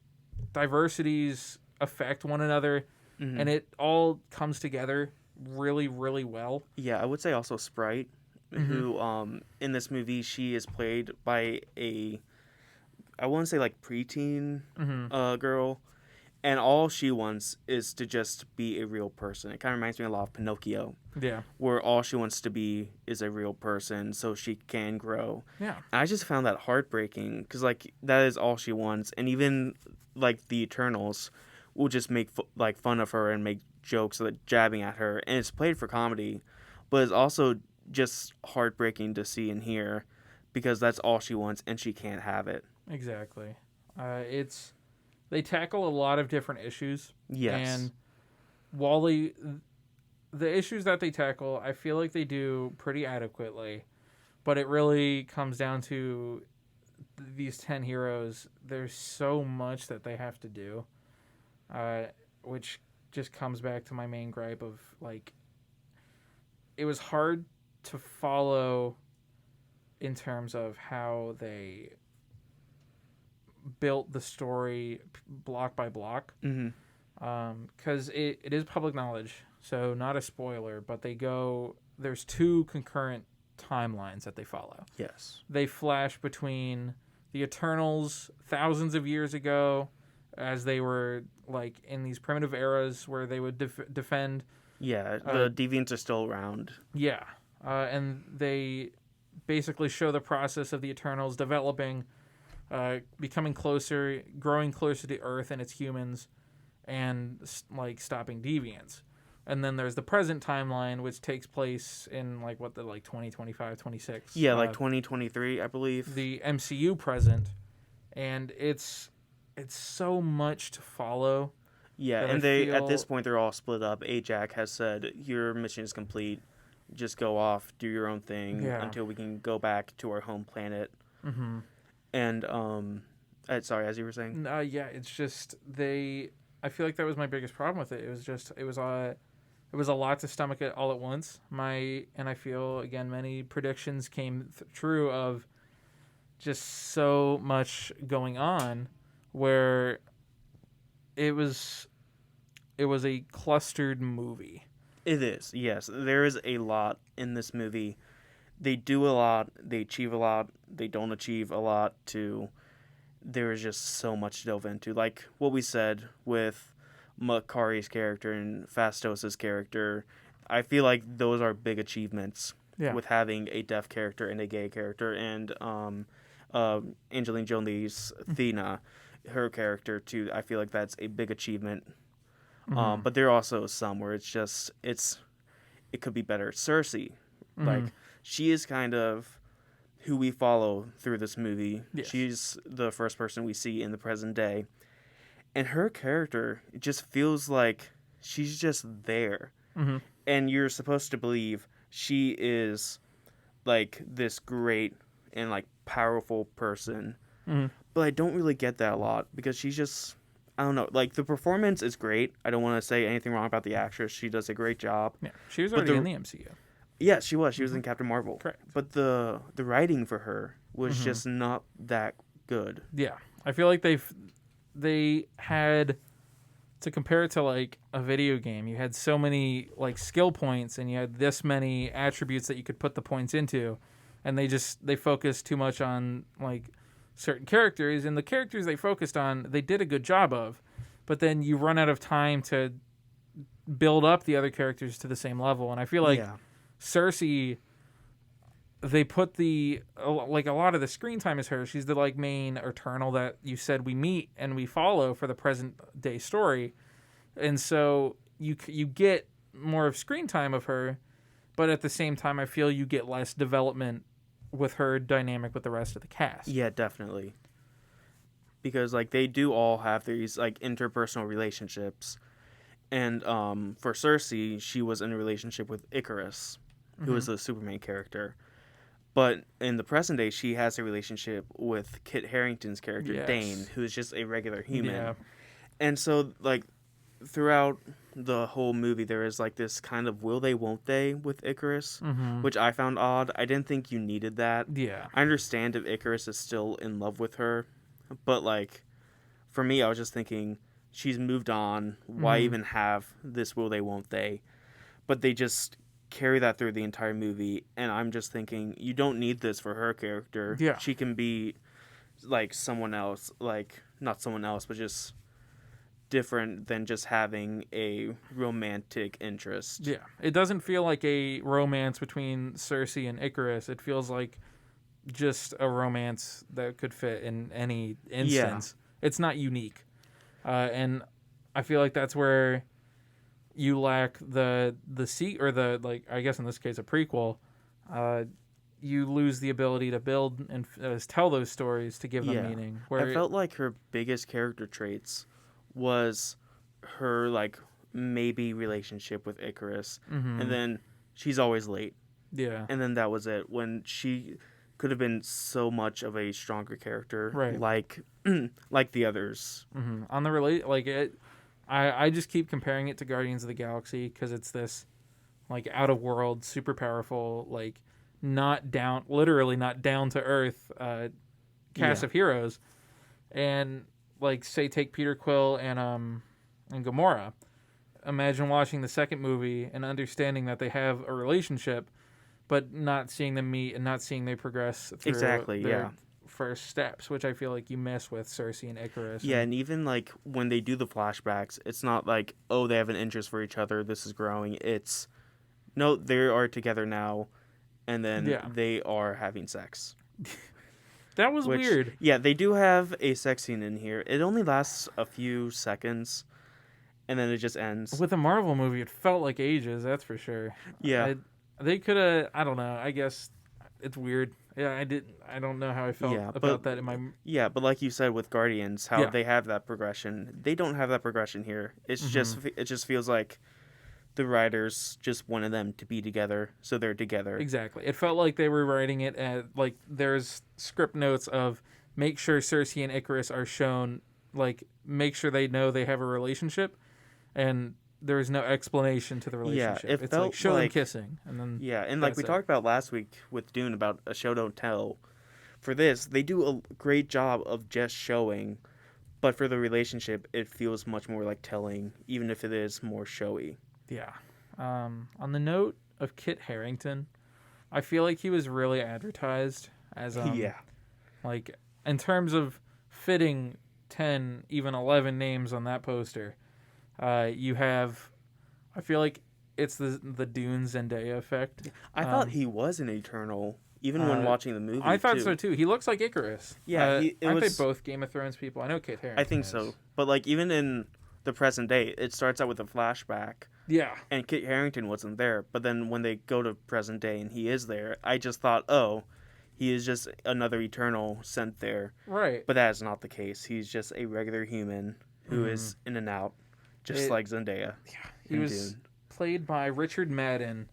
diversities affect one another, and it all comes together really, really well. I would say also Sprite, who in this movie she is played by a I wouldn't say like preteen Mm-hmm. girl, and all she wants is to just be a real person. It kind of reminds me a lot of Pinocchio, Yeah. where all she wants to be is a real person so she can grow. Yeah. And I just found that heartbreaking because like that is all she wants, and even like the Eternals will just make like fun of her and make jokes like jabbing at her, and it's played for comedy, but it's also just heartbreaking to see and hear because that's all she wants and she can't have it. Exactly. It's they tackle a lot of different issues, Yes. and while they the issues that they tackle, I feel like they do pretty adequately. But it really comes down to these 10 heroes. There's so much that they have to do, uh, which just comes back to my main gripe of like it was hard to follow in terms of how they built the story block by block, Mm-hmm. because it is public knowledge, so not a spoiler, but there's two concurrent timelines that they follow. Yes. They flash between the Eternals thousands of years ago, as they were like in these primitive eras where they would defend. Yeah, the deviants are still around. Yeah, and they basically show the process of the Eternals developing, becoming closer, growing closer to Earth and its humans, and like stopping deviants. And then there's the present timeline, which takes place in like what the like 2025, 26. Yeah, like 2023, I believe. The MCU present, and it's so much to follow. Yeah, that and I at feel- this point they're all split up. Ajax has said your mission is complete. Just go off, do your own thing Yeah. until we can go back to our home planet. Mhm. And sorry, as you were saying. Yeah, it's just they. I feel like that was my biggest problem with it. It was a lot to stomach it all at once. And I feel again many predictions came true of just so much going on, where it was a clustered movie. It is, yes. There is a lot in this movie. They do a lot, they achieve a lot, they don't achieve a lot too. There is just so much to delve into. Like what we said with Makari's character and Fastos' character, I feel like those are big achievements Yeah. with having a deaf character and a gay character, and Angelina Jolie's Thena, her character too. I feel like that's a big achievement. Mhm. But there are also some where it could be better. Cersei, like she is kind of who we follow through this movie. Yes. She's the first person we see in the present day, and her character just feels like she's just there, Mhm. and you're supposed to believe she is like this great and like powerful person. Mhm. But I don't really get that a lot because she's just, I don't know, like the performance is great. I don't want to say anything wrong about the actress. She does a great job. Yeah, she was But already in the MCU. Yeah, she was. She was in Captain Marvel. Correct. But the writing for her was just not that good. Yeah, I feel like they had to compare it to like a video game. You had so many like skill points, and you had this many attributes that you could put the points into, and they focused too much on like certain characters, and the characters they focused on they did a good job of, but then you run out of time to build up the other characters to the same level, and I feel like Yeah. Cersei, they put like a lot of the screen time is her. She's the like main Eternal that you said we meet and we follow for the present day story, and so you get more of screen time of her, but at the same time I feel you get less development with her dynamic with the rest of the cast. Yeah, definitely. Because like they do all have these like interpersonal relationships. And for Cersei, she was in a relationship with Icarus, who is the Superman character. But in the present day, she has a relationship with Kit Harington's character, Yes. Dane, who is just a regular human. Yeah. And so, like, throughout the whole movie, there is, like, this kind of will they, won't they with Icarus, which I found odd. I didn't think you needed that. Yeah. I understand if Icarus is still in love with her, but, like, for me, I was just thinking, she's moved on. Why even have this will they, won't they? But they just carry that through the entire movie, and I'm just thinking, you don't need this for her character. Yeah. She can be like someone else, like not someone else, but just different than just having a romantic interest. Yeah, it doesn't feel like a romance between Cersei and Icarus. It feels like just a romance that could fit in any Yeah, instance. It's not unique, and I feel like that's where you lack the seat or the like. I guess in this case, a prequel. Uh, you lose the ability to build and tell those stories to give them yeah. meaning. I Where felt like her biggest character traits was her like maybe relationship with Icarus, and mm-hmm, then she's always late, yeah, and then that was it. When she could have been so much of a stronger character, right. like like the others. Mm-hmm. On the relate like it, I just keep comparing it to Guardians of the Galaxy because it's this like out of world, super powerful, like not down, literally not down to earth cast Yeah, of heroes, and like say take Peter Quill and Gamora. Imagine watching the second movie and understanding that they have a relationship, but not seeing them meet and not seeing they progress through exactly. their Yeah, first steps, which I feel like you miss with Cersei and Icarus. yeah, and even like when they do the flashbacks, it's not like, oh, they have an interest for each other. This is growing. It's no, they are together now, and then Yeah, they are having sex. that was Which, weird. yeah, they do have a sex scene in here. It only lasts a few seconds, and then it just ends. With a Marvel movie, it felt like ages. That's for sure. Yeah, They could have. I don't know. I guess it's weird. Yeah, I didn't. I don't know how I felt yeah, but about that in my. yeah, but like you said with Guardians, how Yeah. they have that progression. They don't have that progression here. It's Hmm. just it just feels like the writers just wanted them to be together, so they're together. Exactly. It felt like they were writing it at like there's script notes of make sure Cersei and Icarus are shown, like make sure they know they have a relationship, and there is no explanation to the Yeah, relationship. it It's like felt show them like kissing, and then yeah, and like that's we it. talked about last week with Dune about a show don't tell. For this, they do a great job of just showing, but for the relationship, it feels much more like telling, even if it is more showy. Yeah. On the note of Kit Harington, I feel like he was really advertised as Yeah, like in terms of fitting 10, even 11 names on that poster. You have, I feel like it's the Dune Zendaya effect. I thought he was an Eternal, even when Uh, watching the movie. I thought too. so too. He looks like Icarus. Yeah, it aren't was. they both Game of Thrones people? I know Kit Harington I think is. so, but like even in the present day, it starts out with a flashback, Yeah. and Kit Harington wasn't there. But then when they go to present day and he is there, I just thought, oh, he is just another Eternal sent there. Right. But that is not the case. He's just a regular human who Mhm. is in and out, just It- like Zendaya. He in was Dune. played by Richard Madden,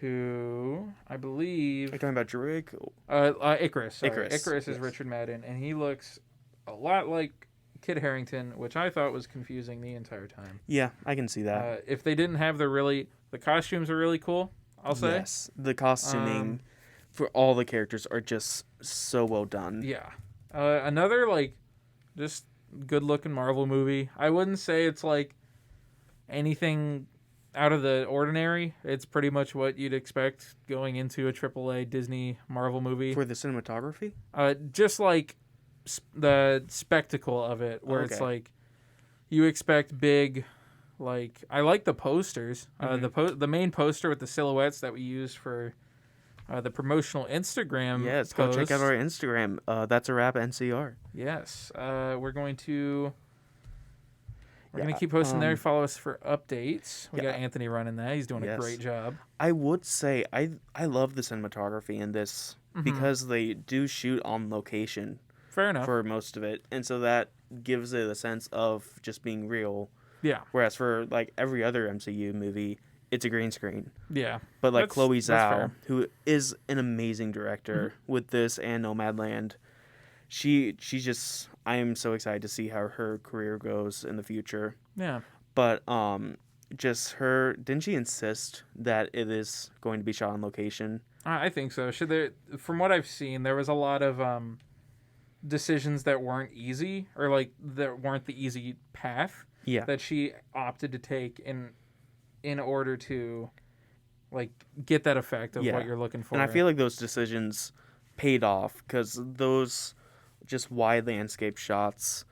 who I believe Are you talking about Druig? Icarus. Sorry. Icarus, Icarus is yes. Richard Madden, and he looks a lot like Kit Harington, which I thought was confusing the entire time. Yeah, I can see that. If they didn't have the costumes are really cool. I'll say. Yes, the costuming Um, for all the characters are just so well done. Yeah. Another like just good looking Marvel movie. I wouldn't say it's like anything out of the ordinary. It's pretty much what you'd expect going into a AAA Disney Marvel movie. For the cinematography? Just like the spectacle of it, where it's Okay. like you expect big. Like I like the posters. The main poster with the silhouettes that we use for the promotional Instagram. Yes, go check out post. our Instagram. That's a wrap NCR. Yes, we're going to Yeah, keep posting there. Follow us for updates. We yeah. got Anthony running that. He's doing a Yes. great job. I would say I love the cinematography in this because they do shoot on location Fair enough. for most of it, and so that gives it a sense of just being real. Yeah, Whereas for like every other MCU movie, it's a green screen. yeah. But like That's- Chloe that's Zhao, fair. who is an amazing director with this and Nomadland, she's just I am so excited to see how her career goes in the future. Yeah. But just her didn't she insist that it is going to be shot on location? I think so. Should there? From what I've seen, there was a lot of decisions that weren't easy, or like that weren't the easy path Yeah. that she opted to take in order to like get that effect of Yeah. what you're looking for. And I feel like those decisions paid off because just wide landscape shots.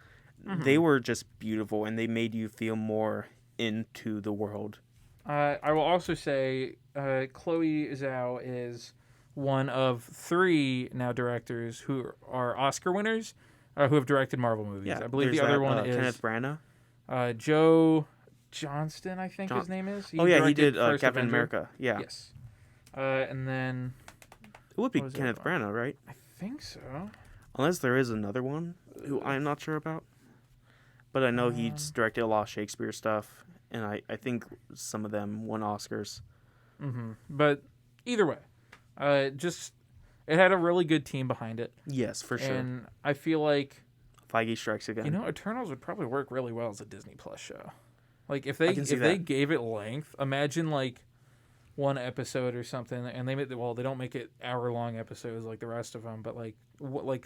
Mm-hmm. They were just beautiful, and they made you feel more into the world. I will also say Chloe Zhao is one of 3 now directors who are Oscar winners who have directed Marvel movies. Yeah, I believe there's the other that, one is Kenneth Branagh. Joe Johnston, I think his name is. He directed did First Captain Avenger. America. Yeah, Yes. And then it would be what was the Kenneth other one? Branagh, right? I think so. Unless there is another one who I'm not sure about. But I know he's directed a lot of Shakespeare stuff, and I think some of them won Oscars. Mm-hmm. But either way, just it had a really good team behind it. Yes, for sure. And I feel like Feige strikes again. Eternals would probably work really well as a Disney Plus show. Like if I they can see they that. gave it length, imagine like one episode or something, and they don't make it hour-long episodes like the rest of them, but like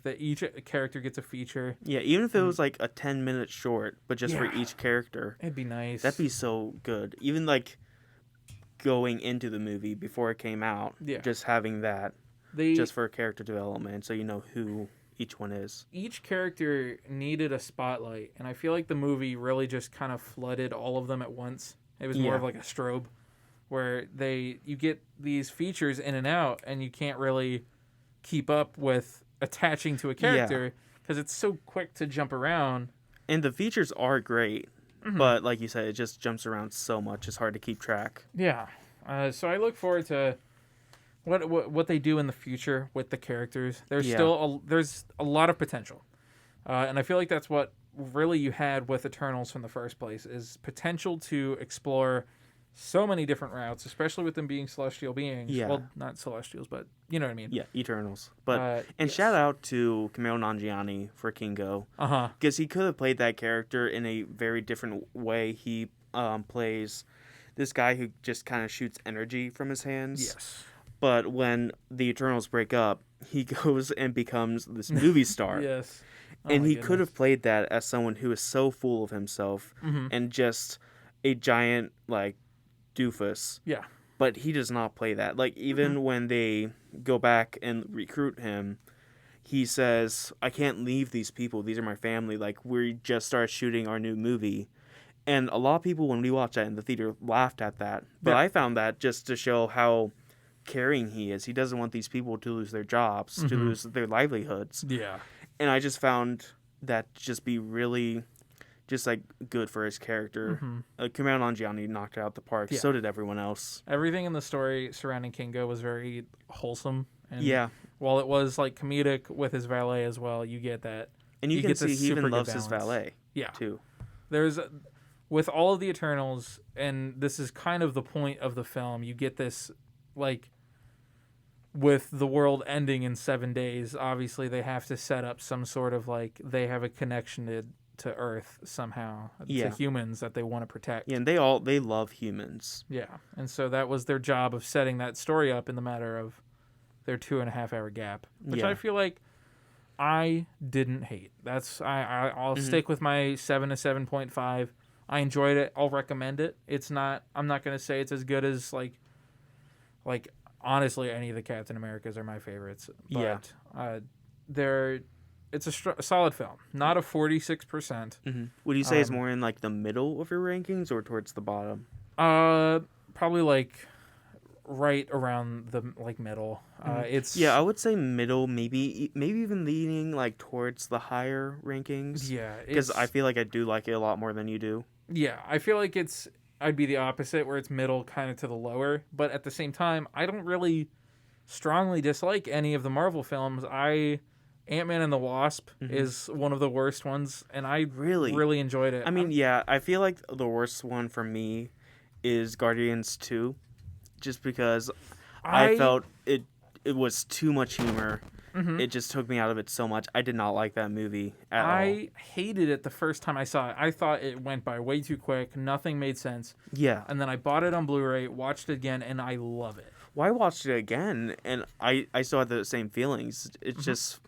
that each character gets a feature. Yeah, even if it was like a 10-minute short, but just for Yeah. each character, It'd be nice. that'd be so good. Even like going into the movie before it came out, Yeah. just having that they just for character development, so you know who each one is. each character needed a spotlight, and I feel like the movie really just kind of flooded all of them at once. It was more Yeah. of like a strobe, where you get these features in and out, and you can't really keep up with attaching to a character because it's so quick to jump around. And the features are great, Mm-hmm. but like you said, it just jumps around so much. It's hard to keep track. Yeah, so I look forward to what they do in the future with the characters. There's there's a lot of potential, and I feel like that's what really you had with Eternals from the first place is potential to explore so many different routes, especially with them being celestial beings. Yeah. Well, not celestials, but you know what I mean. Yeah, Eternals. But and yes. shout out to Kumail Nanjiani for Kingo, Uh-huh. because he could have played that character in a very different way. He plays this guy who just kind of shoots energy from his hands. Yes. But when the Eternals break up, he goes and becomes this movie star. Yes. Oh And my he could goodness. have played that as someone who is so full of himself Mhm. and just a giant like doofus. Yeah. But he does not play that. Like even when they go back and recruit him, he says, "I can't leave these people. These are my family. Like we just started shooting our new movie." And a lot of people when we watched that in the theater laughed at that. But Yeah. I found that just to show how caring he is. He doesn't want these people to lose their jobs, to lose their livelihoods. Yeah. And I just found that just be really just like good for his character. Kumail Nanjiani knocked it out the park. Yeah. So did everyone else. Everything in the story surrounding Kingo was very wholesome. And Yeah. while it was like comedic with his valet as well, you get that. And you can get see this he super even good loves his balance. valet Yeah. too. There's with all of the Eternals, and this is kind of the point of the film. You get this like with the world ending in 7 days. Obviously, they have to set up some sort of like they have a connection to Earth somehow Yeah. to humans that they want to protect. Yeah, and they love humans. Yeah, and so that was their job of setting that story up in the matter of their 2.5 hour gap, which Yeah. I feel like I didn't hate. I'll stick with my 7 to 7.5. I enjoyed it. I'll recommend it. It's not. I'm not gonna say it's as good as like honestly any of the Captain Americas are my favorites. But they're. It's a solid film. Not a 46%. Would you say it's more in like the middle of your rankings or towards the bottom? Probably like right around the middle. It's Yeah, I would say middle, maybe even leaning like towards the higher rankings. yeah Because it's- I feel like I do like it a lot more than you do. Yeah, I feel like I'd be the opposite where it's middle kind of to the lower, but at the same time, I don't really strongly dislike any of the Marvel films. Ant-Man and the Wasp is one of the worst ones, and I really enjoyed it. I mean, yeah, I feel like the worst one for me is Guardians 2, just because I felt it was too much humor. It just took me out of it so much. I did not like that movie at all. I hated it the first time I saw it. I thought it went by way too quick. Nothing made sense. Yeah. And then I bought it on Blu-ray, watched it again, and I love it. Well, I watched it again, and I still had the same feelings. It just,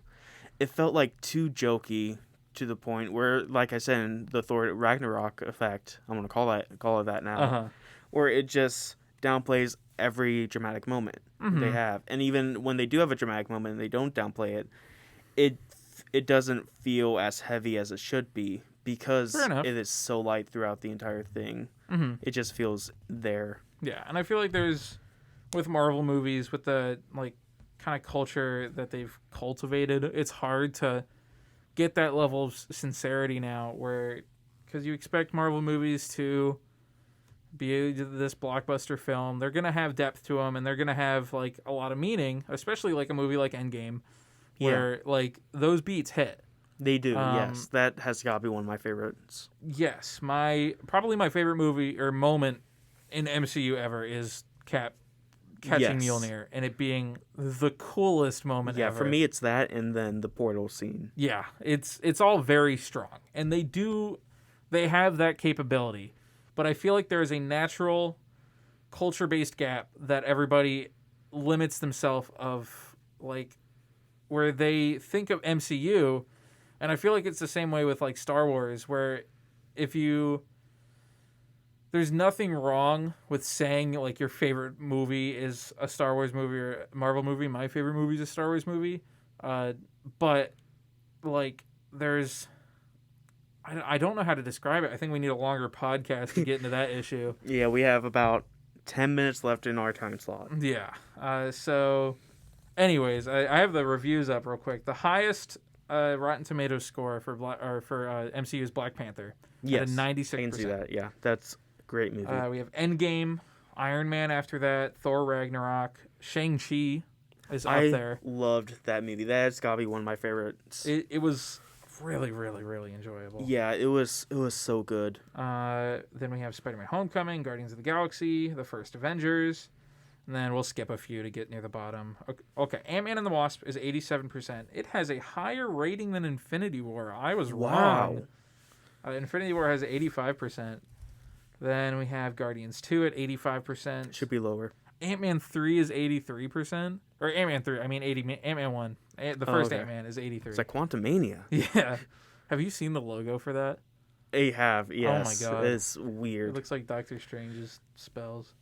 it felt like too jokey to the point where, like I said, in the Thor Ragnarok effect, I'm gonna call it that now, where it just downplays every dramatic moment they have, and even when they do have a dramatic moment and they don't downplay it, it it doesn't feel as heavy as it should be because Fair enough. it is so light throughout the entire thing. Mm-hmm. It just feels there. Yeah, and I feel like there's with Marvel movies with the like kind of culture that they've cultivated, it's hard to get that level of sincerity now where because you expect Marvel movies to be this blockbuster film, they're going to have depth to them and they're going to have like a lot of meaning, especially like a movie like Endgame where like those beats hit. They do. Yes. That has got to be one of my favorites. Yes, probably my favorite movie or moment in MCU ever is Cap catching Mjolnir and it being the coolest moment ever. Yeah, for me it's that and then the portal scene. Yeah, it's all very strong. And they have that capability. But I feel like there is a natural culture-based gap that everybody limits themselves of like where they think of MCU and I feel like it's the same way with like Star Wars where there's nothing wrong with saying like your favorite movie is a Star Wars movie or a Marvel movie. My favorite movie is a Star Wars movie. But like I don't know how to describe it. I think we need a longer podcast to get into that issue. Yeah, we have about 10 minutes left in our time slot. Yeah. So anyways, I have the reviews up real quick. The highest Rotten Tomatoes score for MCU's Black Panther. Yes, at a 96%. I can see that. Yeah, that's a great movie. We have Endgame, Iron Man after that, Thor Ragnarok, Shang-Chi is up there. I loved that movie. That's got to be one of my favorites. It was really, really, really enjoyable. Yeah, it was so good. Then we have Spider-Man Homecoming, Guardians of the Galaxy, The First Avengers, and then we'll skip a few to get near the bottom. Okay, Ant-Man and the Wasp is 87%. It has a higher rating than Infinity War. I was wrong. Infinity War has 85%. Then we have Guardians 2 at 85%. Should be lower. Ant-Man 3 is 83%. Or Ant-Man 3, I mean Ant-Man 1. The first Ant-Man is 83. It's like Quantumania. Yeah. Have you seen the logo for that? I have, yes. Oh my god. It's weird. It looks like Doctor Strange's spells.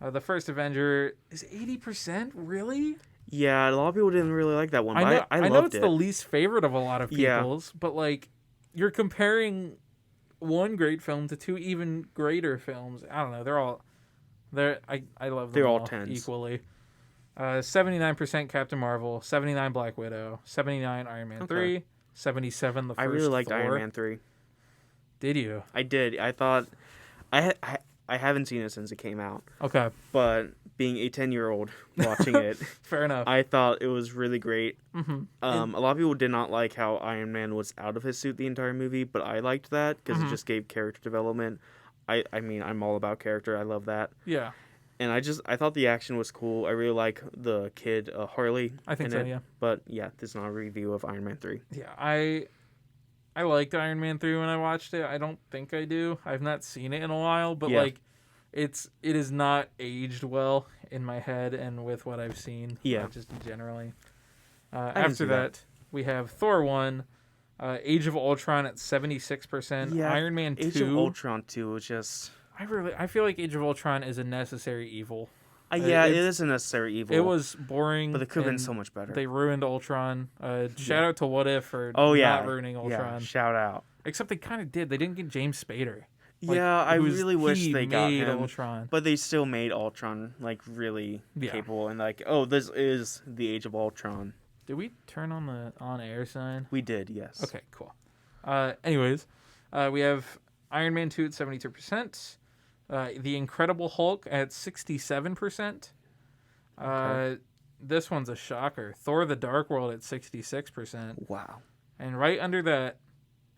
The First Avenger is 80%? Really? Yeah, a lot of people didn't really like that one, I but I loved know it's it. the least favorite of a lot of people's, but like you're comparing one great film to two even greater films. I don't know. I love them They're all all 10s. equally. 79% Captain Marvel, 79 Black Widow, 79 Iron Man 3, 77 the first I really liked Thor. Iron Man 3. Did you? I did. I thought I haven't seen it since it came out. Okay. But being a 10-year-old watching it, fair enough. I thought it was really great. Mm-hmm. A lot of people did not like how Iron Man was out of his suit the entire movie, but I liked that because it just gave character development. I mean, I'm all about character. I love that. Yeah. And I thought the action was cool. I really like the kid Harley. I think so, yeah. But yeah, this is not a review of Iron Man 3. Yeah, I liked Iron Man 3 when I watched it. I don't think I do. I've not seen it in a while, but like it is not aged well in my head and with what I've seen. Yeah. Just generally. After that, we have Thor 1, Age of Ultron at 76%. Yeah, Iron Man 2. Age of Ultron 2 was just... I feel like Age of Ultron is a necessary evil. Yeah, it is a necessary evil. It was boring. But it could have been so much better. They ruined Ultron. Shout out to What If for not ruining Ultron. Yeah, shout out. Except they kind of did. They didn't get James Spader. I really wish they got him. Ultron. But they still made Ultron like really capable and like, oh, this is the Age of Ultron. Did we turn on the on-air sign? We did, yes. Okay, cool. Anyways, we have Iron Man 2 at 72%. The Incredible Hulk at 67%. This one's a shocker. Thor: The Dark World at 66%. Wow. And right under that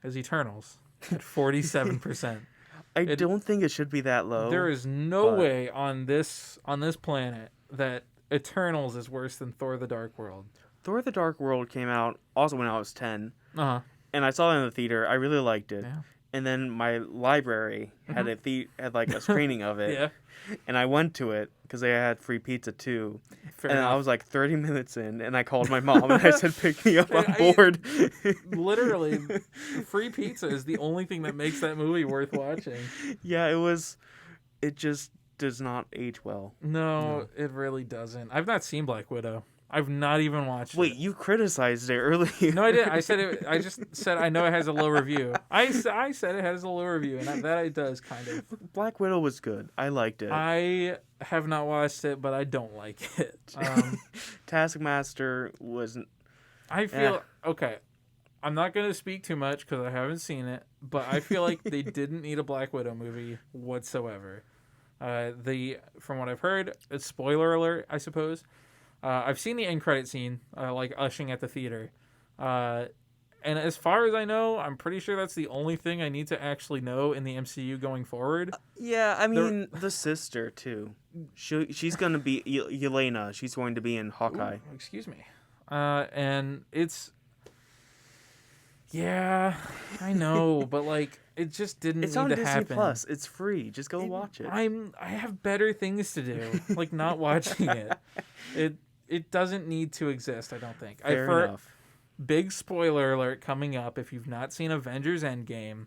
is Eternals at 47%. I don't think it should be that low. There is no way on this planet that Eternals is worse than Thor: The Dark World. Thor: The Dark World came out also when I was 10. Uh-huh. And I saw it in the theater. I really liked it. Yeah. And then my library had had like a screening of it. Yeah. And I went to it because they had free pizza too. Fair and enough. I was like 30 minutes in, and I called my mom and I said, "Pick me up. I'm bored." Literally, free pizza is the only thing that makes that movie worth watching. Yeah, it just does not age well. No, it really doesn't. I've not seen Black Widow. I've not even watched it. Wait, you criticized it earlier. No, I didn't. I said it. I just said I know it has a low review. I said it has a low review, and that it does kind of. Black Widow was good. I liked it. I have not watched it, but I don't like it. Taskmaster was. I feel okay. I'm not going to speak too much because I haven't seen it, but I feel like they didn't need a Black Widow movie whatsoever. From what I've heard, it's spoiler alert, I suppose. I've seen the end credit scene, like ushing at the theater, and as far as I know, I'm pretty sure that's the only thing I need to actually know in the MCU going forward. Yeah, I mean the sister too. She's gonna be Yelena. She's going to be in Hawkeye. Ooh, excuse me, and it's. Yeah, I know, but like it just didn't It's need on to Disney happen. Plus. It's free. Just go watch it. I have better things to do, like not watching it. It doesn't need to exist, I don't think. Fair enough. Big spoiler alert coming up. If you've not seen Avengers Endgame,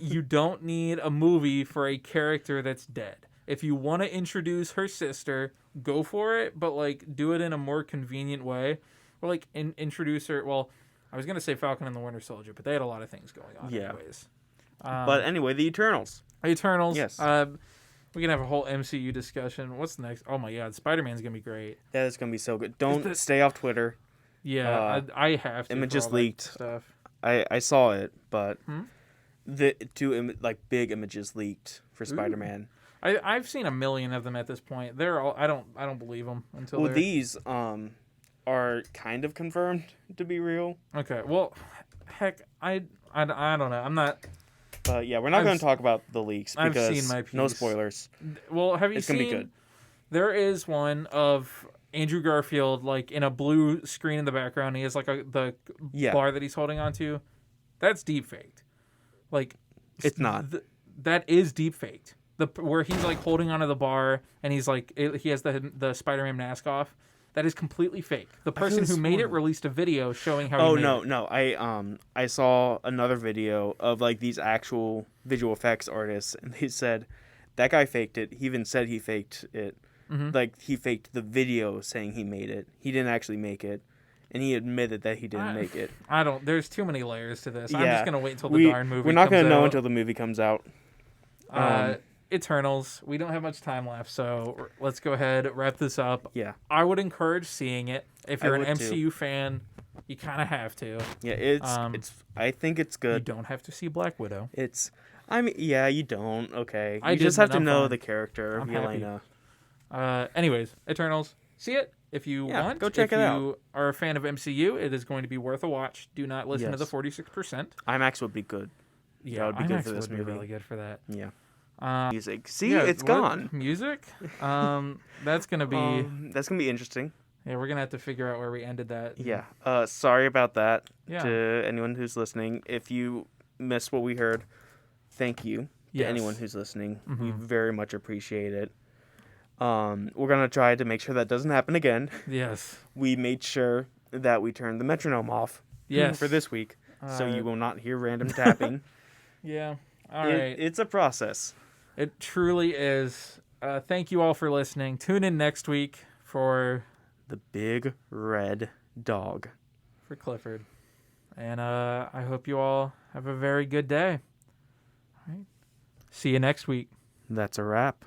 you don't need a movie for a character that's dead. If you want to introduce her sister, go for it, but like do it in a more convenient way. Or like introduce her. Well, I was gonna say Falcon and the Winter Soldier, but they had a lot of things going on. Yeah. Anyways. But anyway, the Eternals. Eternals. Yes. We can have a whole MCU discussion. What's next? Oh my God, Spider-Man's gonna be great. That is gonna be so good. Don't stay off Twitter. Yeah, I have to. Images for all leaked. that stuff. I saw it, but Hmm? big images leaked for Spider-Man. I've seen a million of them at this point. They're all I don't believe them until Well, they're... these are kind of confirmed to be real. Okay. Well, heck, I don't know. I'm not. But yeah, we're not going to talk about the leaks because I've seen my piece. no spoilers. Well, have you It's seen? gonna be good. There is one of Andrew Garfield like in a blue screen in the background. He has like the bar that he's holding onto. That's deep faked. Like It's not. That is deep faked. Where he's like holding onto the bar and he's like he has the Spider-Man mask off. That is completely fake. The person who made it released a video showing how. He made it. No! I saw another video of like these actual visual effects artists, and they said that guy faked it. He even said he faked it. Mm-hmm. Like he faked the video saying he made it. He didn't actually make it, and he admitted that he didn't make it. I don't. There's too many layers to this. Yeah, I'm just gonna wait until the darn movie. We're not gonna know until the movie comes out. Eternals. We don't have much time left, so let's go ahead wrap this up. Yeah, I would encourage seeing it. If you're an would MCU too. fan, you kind of have to. Yeah, it's. I think it's You good. don't have to see Black Widow. I mean, yeah, you don't. Okay, I you just have didn't, to I'm know fine. the character of I'm happy. Yelena. Anyways, Eternals. See it if you want. Go check it out. If you are a fan of MCU, it is going to be worth a watch. Do not listen to the 46%. IMAX would be good. Yeah, that would be good IMAX for this would movie. be really good for that. Yeah. Uh, Music. See, yeah, it's what- gone. Music. That's gonna be. That's gonna be interesting. Yeah, we're gonna have to figure out where we ended that. Yeah. Sorry about that Yeah. to anyone who's listening. If you missed what we heard, thank you to Yes. anyone who's listening. We Mhm. very much appreciate it. We're gonna try to make sure that doesn't happen again. Yes. We made sure that we turned the metronome off. Yes. For this week, so Uh, you will not hear random tapping. Yeah. All right. It's a process. It truly is. Thank you all for listening. Tune in next week for The big red dog. Clifford. And I hope you all have a very good day. All right. See you next week. That's a wrap.